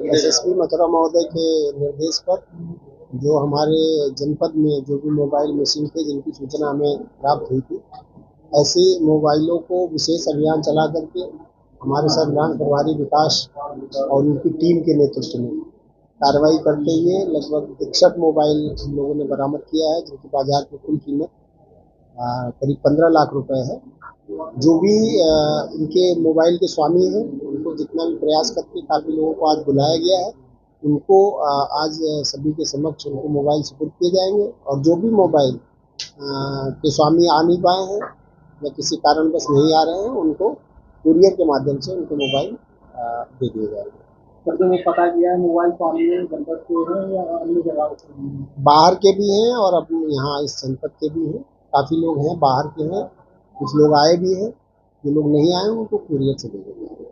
SSP Mathura महोदय के निर्देश पर जो हमारे जनपद में जो भी मोबाइल मिसिंग थे जिनकी सूचना हमें प्राप्त हुई थी, ऐसे मोबाइलों को विशेष अभियान चला करके हमारे संविधान प्रभारी विकास और उनकी टीम के नेतृत्व में कार्रवाई करते हुए लगभग 61 मोबाइल हम लोगों ने बरामद किया है, जिनकी बाजार की कुल कीमत करीब 15 लाख रुपए है। जो भी इनके मोबाइल के स्वामी हैं उनको जितना भी प्रयास करके काफ़ी लोगों को आज बुलाया गया है, उनको आज सभी के समक्ष उनको मोबाइल सुपुर्द किए जाएंगे और जो भी मोबाइल के स्वामी आ नहीं पाए हैं या किसी कारणवश नहीं आ रहे हैं, उनको कुरियर के माध्यम से उनको मोबाइल दे दिए जाएंगे। तो तुम्हें पता किया है मोबाइल स्वामी जनपद के हैं या अन्य जगह बाहर के भी हैं और अपने यहाँ इस जनपद के भी हैं, काफ़ी लोग हैं बाहर के हैं, कुछ लोग आए भी हैं, जो लोग नहीं आए उनको कुरियर से दे देंगे।